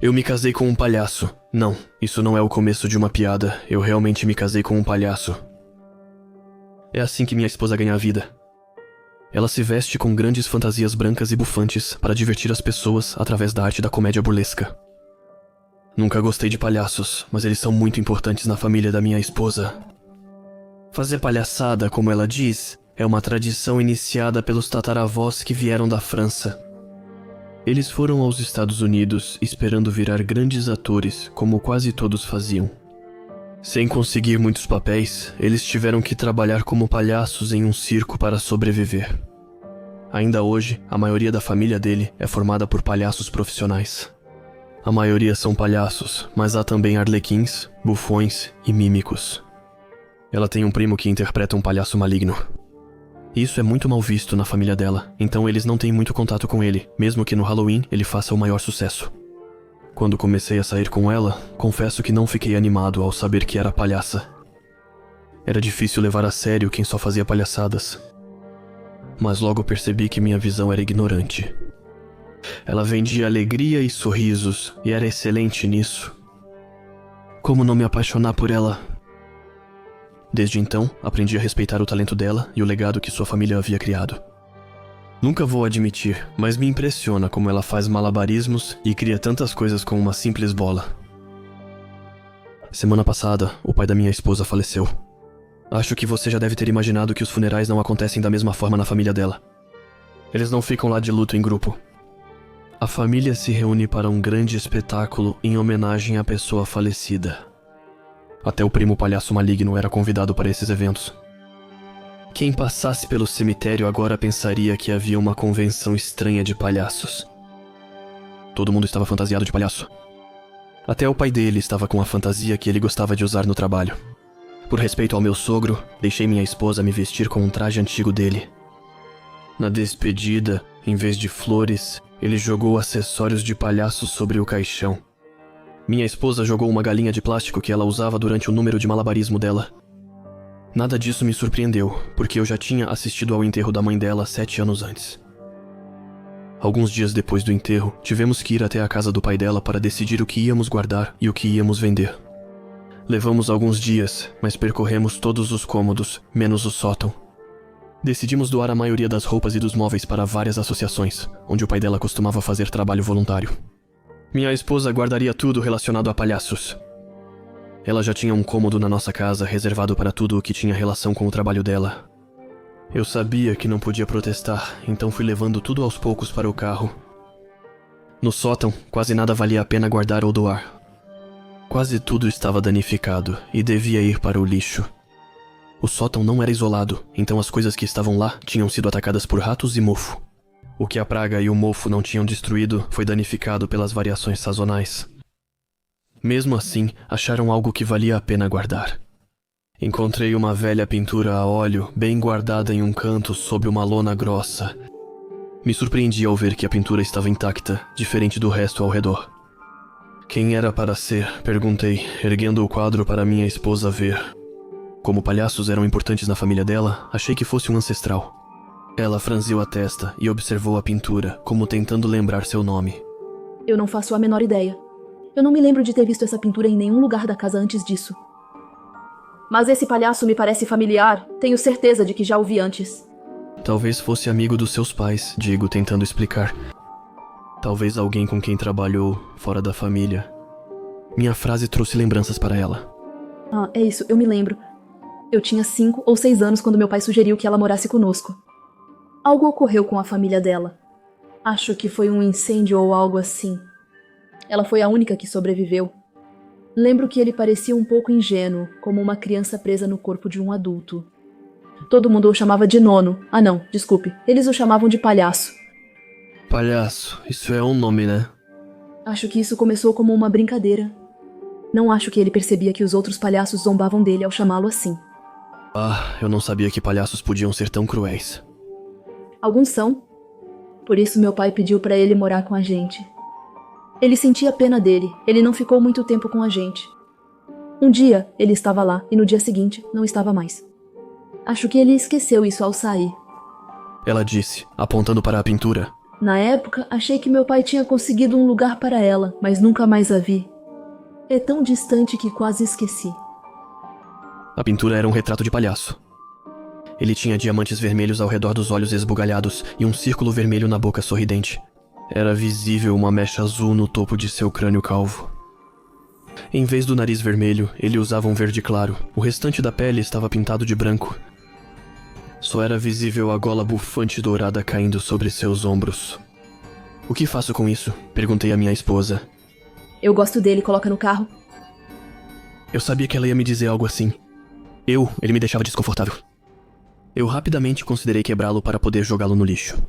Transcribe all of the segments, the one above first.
Eu me casei com um palhaço. Não, isso não é o começo de uma piada. Eu realmente me casei com um palhaço. É assim que minha esposa ganha a vida. Ela se veste com grandes fantasias brancas e bufantes para divertir as pessoas através da arte da comédia burlesca. Nunca gostei de palhaços, mas eles são muito importantes na família da minha esposa. Fazer palhaçada, como ela diz, é uma tradição iniciada pelos tataravós que vieram da França. Eles foram aos Estados Unidos esperando virar grandes atores, como quase todos faziam. Sem conseguir muitos papéis, eles tiveram que trabalhar como palhaços em um circo para sobreviver. Ainda hoje, a maioria da família dele é formada por palhaços profissionais. A maioria são palhaços, mas há também arlequins, bufões e mímicos. Ela tem um primo que interpreta um palhaço maligno. Isso é muito mal visto na família dela, então eles não têm muito contato com ele, mesmo que no Halloween ele faça o maior sucesso. Quando comecei a sair com ela, confesso que não fiquei animado ao saber que era palhaça. Era difícil levar a sério quem só fazia palhaçadas. Mas logo percebi que minha visão era ignorante. Ela vendia alegria e sorrisos, e era excelente nisso. Como não me apaixonar por ela? Desde então, aprendi a respeitar o talento dela e o legado que sua família havia criado. Nunca vou admitir, mas me impressiona como ela faz malabarismos e cria tantas coisas com uma simples bola. Semana passada, o pai da minha esposa faleceu. Acho que você já deve ter imaginado que os funerais não acontecem da mesma forma na família dela. Eles não ficam lá de luto em grupo. A família se reúne para um grande espetáculo em homenagem à pessoa falecida. Até o primo palhaço maligno era convidado para esses eventos. Quem passasse pelo cemitério agora pensaria que havia uma convenção estranha de palhaços. Todo mundo estava fantasiado de palhaço. Até o pai dele estava com a fantasia que ele gostava de usar no trabalho. Por respeito ao meu sogro, deixei minha esposa me vestir com um traje antigo dele. Na despedida, em vez de flores, ele jogou acessórios de palhaço sobre o caixão. Minha esposa jogou uma galinha de plástico que ela usava durante o número de malabarismo dela. Nada disso me surpreendeu, porque eu já tinha assistido ao enterro da mãe dela 7 anos antes. Alguns dias depois do enterro, tivemos que ir até a casa do pai dela para decidir o que íamos guardar e o que íamos vender. Levamos alguns dias, mas percorremos todos os cômodos, menos o sótão. Decidimos doar a maioria das roupas e dos móveis para várias associações, onde o pai dela costumava fazer trabalho voluntário. Minha esposa guardaria tudo relacionado a palhaços. Ela já tinha um cômodo na nossa casa reservado para tudo o que tinha relação com o trabalho dela. Eu sabia que não podia protestar, então fui levando tudo aos poucos para o carro. No sótão, quase nada valia a pena guardar ou doar. Quase tudo estava danificado e devia ir para o lixo. O sótão não era isolado, então as coisas que estavam lá tinham sido atacadas por ratos e mofo. O que a praga e o mofo não tinham destruído foi danificado pelas variações sazonais. Mesmo assim, acharam algo que valia a pena guardar. Encontrei uma velha pintura a óleo bem guardada em um canto sob uma lona grossa. Me surpreendi ao ver que a pintura estava intacta, diferente do resto ao redor. Quem era para ser? Perguntei, erguendo o quadro para minha esposa ver. Como palhaços eram importantes na família dela, achei que fosse um ancestral. Ela franziu a testa e observou a pintura, como tentando lembrar seu nome. Eu não faço a menor ideia. Eu não me lembro de ter visto essa pintura em nenhum lugar da casa antes disso. Mas esse palhaço me parece familiar. Tenho certeza de que já o vi antes. Talvez fosse amigo dos seus pais, digo, tentando explicar. Talvez alguém com quem trabalhou, fora da família. Minha frase trouxe lembranças para ela. Ah, é isso, eu me lembro. Eu tinha 5 ou 6 anos quando meu pai sugeriu que ela morasse conosco. Algo ocorreu com a família dela. Acho que foi um incêndio ou algo assim. Ela foi a única que sobreviveu. Lembro que ele parecia um pouco ingênuo, como uma criança presa no corpo de um adulto. Todo mundo o chamava de nono. Ah não, desculpe. Eles o chamavam de palhaço. Palhaço, isso é um nome, né? Acho que isso começou como uma brincadeira. Não acho que ele percebia que os outros palhaços zombavam dele ao chamá-lo assim. Ah, eu não sabia que palhaços podiam ser tão cruéis. Alguns são. Por isso meu pai pediu pra ele morar com a gente. Ele sentia pena dele, ele não ficou muito tempo com a gente. Um dia, ele estava lá e no dia seguinte, não estava mais. Acho que ele esqueceu isso ao sair. Ela disse, apontando para a pintura. Na época, achei que meu pai tinha conseguido um lugar para ela, mas nunca mais a vi. É tão distante que quase esqueci. A pintura era um retrato de palhaço. Ele tinha diamantes vermelhos ao redor dos olhos esbugalhados e um círculo vermelho na boca sorridente. Era visível uma mecha azul no topo de seu crânio calvo. Em vez do nariz vermelho, ele usava um verde claro. O restante da pele estava pintado de branco. Só era visível a gola bufante dourada caindo sobre seus ombros. O que faço com isso? Perguntei à minha esposa. Eu gosto dele, coloca no carro. Eu sabia que ela ia me dizer algo assim. Ele me deixava desconfortável. Eu rapidamente considerei quebrá-lo para poder jogá-lo no lixo.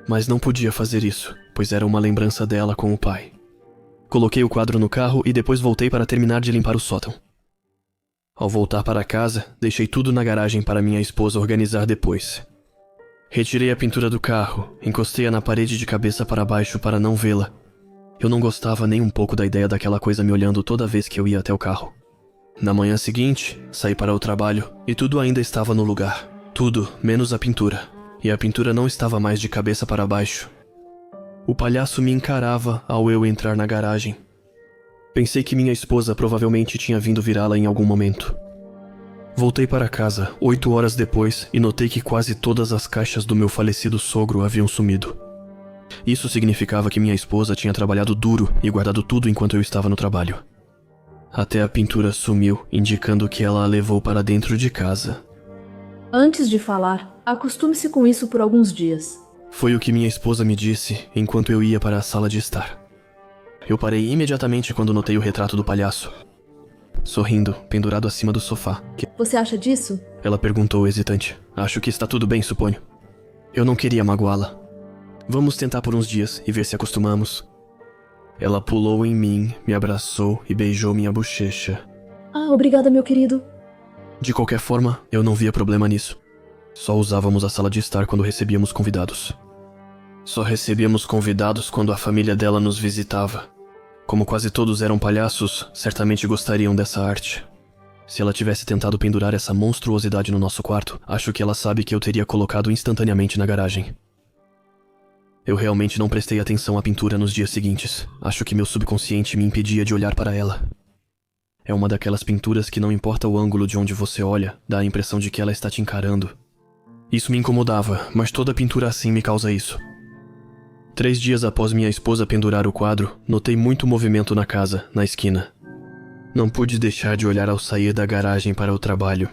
Mas não podia fazer isso, pois era uma lembrança dela com o pai. Coloquei o quadro no carro e depois voltei para terminar de limpar o sótão. Ao voltar para casa, deixei tudo na garagem para minha esposa organizar depois. Retirei a pintura do carro, encostei-a na parede de cabeça para baixo para não vê-la. Eu não gostava nem um pouco da ideia daquela coisa me olhando toda vez que eu ia até o carro. Na manhã seguinte, saí para o trabalho e tudo ainda estava no lugar. Tudo, menos a pintura. E a pintura não estava mais de cabeça para baixo. O palhaço me encarava ao eu entrar na garagem. Pensei que minha esposa provavelmente tinha vindo virá-la em algum momento. Voltei para casa 8 horas depois e notei que quase todas as caixas do meu falecido sogro haviam sumido. Isso significava que minha esposa tinha trabalhado duro e guardado tudo enquanto eu estava no trabalho. Até a pintura sumiu, indicando que ela a levou para dentro de casa. Antes de falar, acostume-se com isso por alguns dias. Foi o que minha esposa me disse enquanto eu ia para a sala de estar. Eu parei imediatamente quando notei o retrato do palhaço. Sorrindo, pendurado acima do sofá. Você acha disso? Ela perguntou hesitante. Acho que está tudo bem, suponho. Eu não queria magoá-la. Vamos tentar por uns dias e ver se acostumamos. Ela pulou em mim, me abraçou e beijou minha bochecha. Ah, obrigada, meu querido. De qualquer forma, eu não via problema nisso. Só usávamos a sala de estar quando recebíamos convidados. Só recebíamos convidados quando a família dela nos visitava. Como quase todos eram palhaços, certamente gostariam dessa arte. Se ela tivesse tentado pendurar essa monstruosidade no nosso quarto, acho que ela sabe que eu teria colocado instantaneamente na garagem. Eu realmente não prestei atenção à pintura nos dias seguintes. Acho que meu subconsciente me impedia de olhar para ela. É uma daquelas pinturas que não importa o ângulo de onde você olha, dá a impressão de que ela está te encarando. Isso me incomodava, mas toda pintura assim me causa isso. 3 dias após minha esposa pendurar o quadro, notei muito movimento na casa, na esquina. Não pude deixar de olhar ao sair da garagem para o trabalho.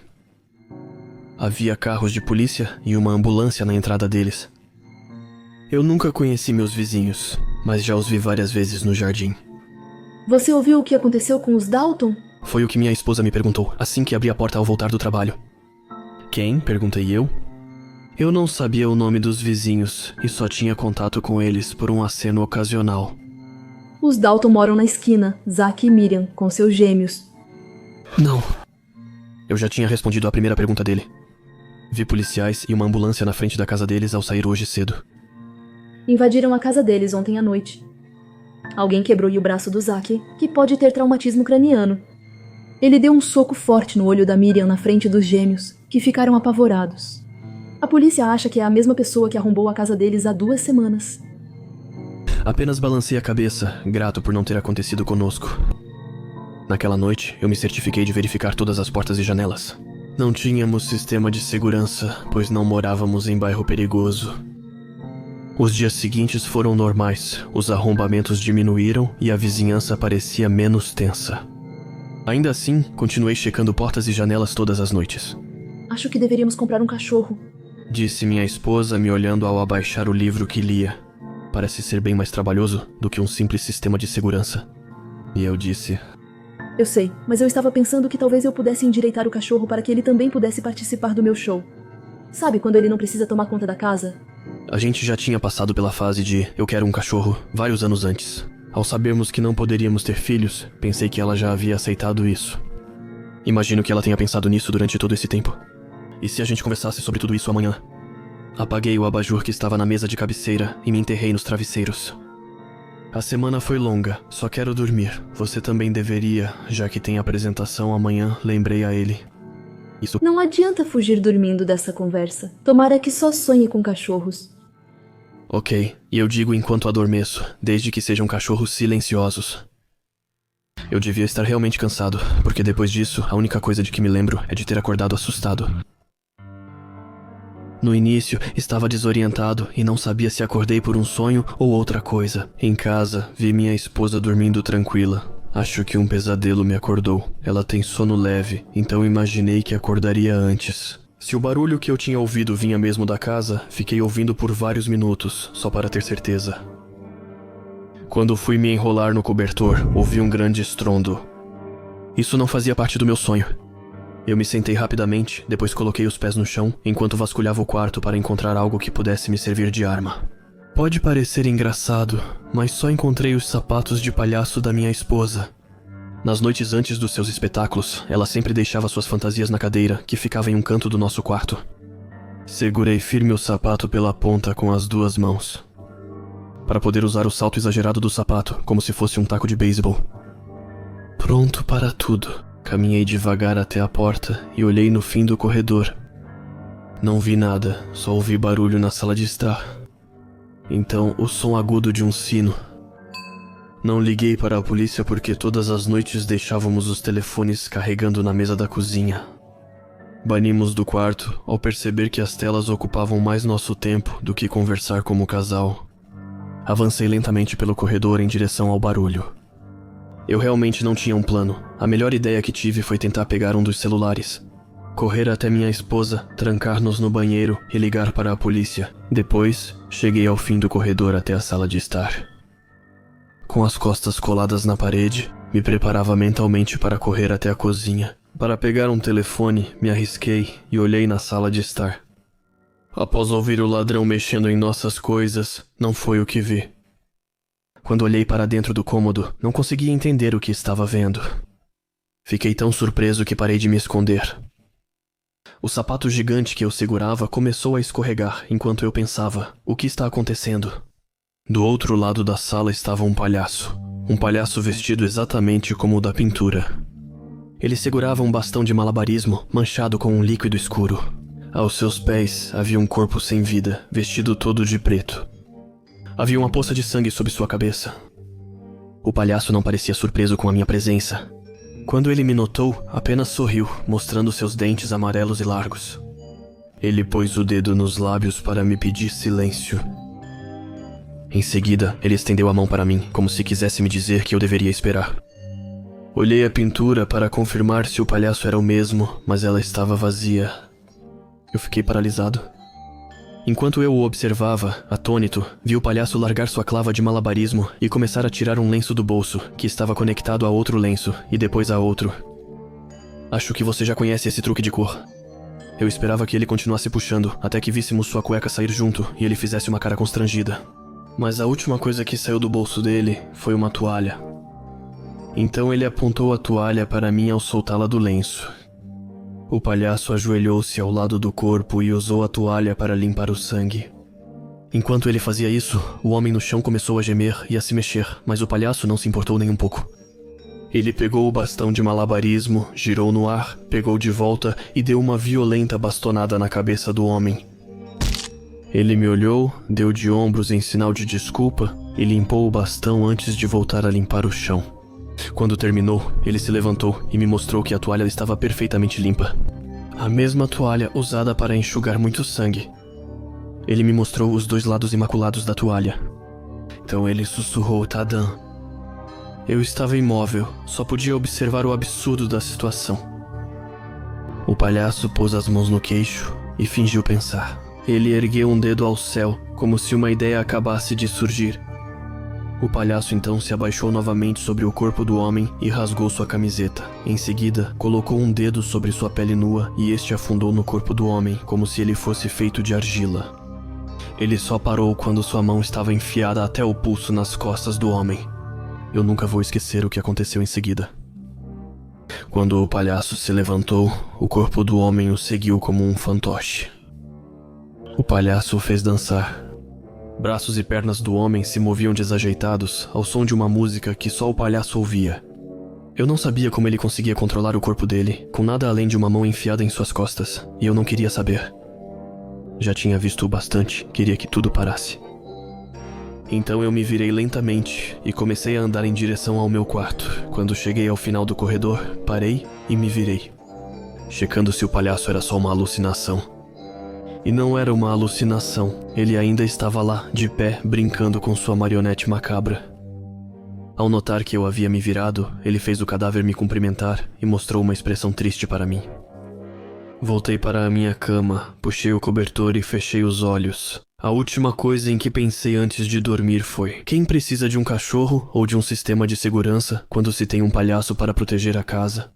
Havia carros de polícia e uma ambulância na entrada deles. Eu nunca conheci meus vizinhos, mas já os vi várias vezes no jardim. Você ouviu o que aconteceu com os Dalton? Foi o que minha esposa me perguntou, assim que abri a porta ao voltar do trabalho. Quem? Perguntei eu. Eu não sabia o nome dos vizinhos e só tinha contato com eles por um aceno ocasional. Os Dalton moram na esquina, Zack e Miriam, com seus gêmeos. Não. Eu já tinha respondido à primeira pergunta dele. Vi policiais e uma ambulância na frente da casa deles ao sair hoje cedo. Invadiram a casa deles ontem à noite. Alguém quebrou o braço do Zack, que pode ter traumatismo craniano. Ele deu um soco forte no olho da Miriam na frente dos gêmeos, que ficaram apavorados. A polícia acha que é a mesma pessoa que arrombou a casa deles há 2 semanas. Apenas balancei a cabeça, grato por não ter acontecido conosco. Naquela noite, eu me certifiquei de verificar todas as portas e janelas. Não tínhamos sistema de segurança, pois não morávamos em bairro perigoso. Os dias seguintes foram normais, os arrombamentos diminuíram e a vizinhança parecia menos tensa. Ainda assim, continuei checando portas e janelas todas as noites. Acho que deveríamos comprar um cachorro, disse minha esposa, me olhando ao abaixar o livro que lia. Parece ser bem mais trabalhoso do que um simples sistema de segurança. E eu disse... Eu sei, mas eu estava pensando que talvez eu pudesse endireitar o cachorro para que ele também pudesse participar do meu show. Sabe quando ele não precisa tomar conta da casa? A gente já tinha passado pela fase de eu quero um cachorro vários anos antes. Ao sabermos que não poderíamos ter filhos, pensei que ela já havia aceitado isso. Imagino que ela tenha pensado nisso durante todo esse tempo. E se a gente conversasse sobre tudo isso amanhã? Apaguei o abajur que estava na mesa de cabeceira e me enterrei nos travesseiros. A semana foi longa, só quero dormir. Você também deveria, já que tem apresentação amanhã, lembrei a ele. Isso... Não adianta fugir dormindo dessa conversa. Tomara que só sonhe com cachorros. Ok, e eu digo enquanto adormeço, desde que sejam cachorros silenciosos. Eu devia estar realmente cansado, porque depois disso, a única coisa de que me lembro é de ter acordado assustado. No início, estava desorientado e não sabia se acordei por um sonho ou outra coisa. Em casa, vi minha esposa dormindo tranquila. Acho que um pesadelo me acordou. Ela tem sono leve, então imaginei que acordaria antes. Se o barulho que eu tinha ouvido vinha mesmo da casa, fiquei ouvindo por vários minutos, só para ter certeza. Quando fui me enrolar no cobertor, ouvi um grande estrondo. Isso não fazia parte do meu sonho. Eu me sentei rapidamente, depois coloquei os pés no chão, enquanto vasculhava o quarto para encontrar algo que pudesse me servir de arma. Pode parecer engraçado, mas só encontrei os sapatos de palhaço da minha esposa. Nas noites antes dos seus espetáculos, ela sempre deixava suas fantasias na cadeira, que ficava em um canto do nosso quarto. Segurei firme o sapato pela ponta com as duas mãos, para poder usar o salto exagerado do sapato, como se fosse um taco de beisebol. Pronto para tudo. Caminhei devagar até a porta e olhei no fim do corredor. Não vi nada, só ouvi barulho na sala de estar. Então, o som agudo de um sino. Não liguei para a polícia porque todas as noites deixávamos os telefones carregando na mesa da cozinha. Banimos do quarto ao perceber que as telas ocupavam mais nosso tempo do que conversar como casal. Avancei lentamente pelo corredor em direção ao barulho. Eu realmente não tinha um plano. A melhor ideia que tive foi tentar pegar um dos celulares, correr até minha esposa, trancar-nos no banheiro e ligar para a polícia. Depois, cheguei ao fim do corredor até a sala de estar. Com as costas coladas na parede, me preparava mentalmente para correr até a cozinha. Para pegar um telefone, me arrisquei e olhei na sala de estar. Após ouvir o ladrão mexendo em nossas coisas, não foi o que vi. Quando olhei para dentro do cômodo, não conseguia entender o que estava vendo. Fiquei tão surpreso que parei de me esconder. O sapato gigante que eu segurava começou a escorregar enquanto eu pensava: o que está acontecendo? Do outro lado da sala estava um palhaço. Um palhaço vestido exatamente como o da pintura. Ele segurava um bastão de malabarismo manchado com um líquido escuro. Aos seus pés havia um corpo sem vida, vestido todo de preto. Havia uma poça de sangue sob sua cabeça. O palhaço não parecia surpreso com a minha presença. Quando ele me notou, apenas sorriu, mostrando seus dentes amarelos e largos. Ele pôs o dedo nos lábios para me pedir silêncio. Em seguida, ele estendeu a mão para mim, como se quisesse me dizer que eu deveria esperar. Olhei a pintura para confirmar se o palhaço era o mesmo, mas ela estava vazia. Eu fiquei paralisado. Enquanto eu o observava, atônito, vi o palhaço largar sua clava de malabarismo e começar a tirar um lenço do bolso, que estava conectado a outro lenço, e depois a outro. Acho que você já conhece esse truque de cor. Eu esperava que ele continuasse puxando, até que víssemos sua cueca sair junto e ele fizesse uma cara constrangida. Mas a última coisa que saiu do bolso dele foi uma toalha. Então ele apontou a toalha para mim ao soltá-la do lenço. O palhaço ajoelhou-se ao lado do corpo e usou a toalha para limpar o sangue. Enquanto ele fazia isso, o homem no chão começou a gemer e a se mexer, mas o palhaço não se importou nem um pouco. Ele pegou o bastão de malabarismo, girou no ar, pegou de volta e deu uma violenta bastonada na cabeça do homem. Ele me olhou, deu de ombros em sinal de desculpa e limpou o bastão antes de voltar a limpar o chão. Quando terminou, ele se levantou e me mostrou que a toalha estava perfeitamente limpa. A mesma toalha usada para enxugar muito sangue. Ele me mostrou os dois lados imaculados da toalha. Então ele sussurrou Tadã. Eu estava imóvel, só podia observar o absurdo da situação. O palhaço pôs as mãos no queixo e fingiu pensar. Ele ergueu um dedo ao céu, como se uma ideia acabasse de surgir. O palhaço então se abaixou novamente sobre o corpo do homem e rasgou sua camiseta. Em seguida, colocou um dedo sobre sua pele nua e este afundou no corpo do homem, como se ele fosse feito de argila. Ele só parou quando sua mão estava enfiada até o pulso nas costas do homem. Eu nunca vou esquecer o que aconteceu em seguida. Quando o palhaço se levantou, o corpo do homem o seguiu como um fantoche. O palhaço o fez dançar. Braços e pernas do homem se moviam desajeitados ao som de uma música que só o palhaço ouvia. Eu não sabia como ele conseguia controlar o corpo dele, com nada além de uma mão enfiada em suas costas, e eu não queria saber. Já tinha visto o bastante, queria que tudo parasse. Então eu me virei lentamente e comecei a andar em direção ao meu quarto. Quando cheguei ao final do corredor, parei e me virei, checando se o palhaço era só uma alucinação. E não era uma alucinação, ele ainda estava lá, de pé, brincando com sua marionete macabra. Ao notar que eu havia me virado, ele fez o cadáver me cumprimentar e mostrou uma expressão triste para mim. Voltei para a minha cama, puxei o cobertor e fechei os olhos. A última coisa em que pensei antes de dormir foi: quem precisa de um cachorro ou de um sistema de segurança quando se tem um palhaço para proteger a casa?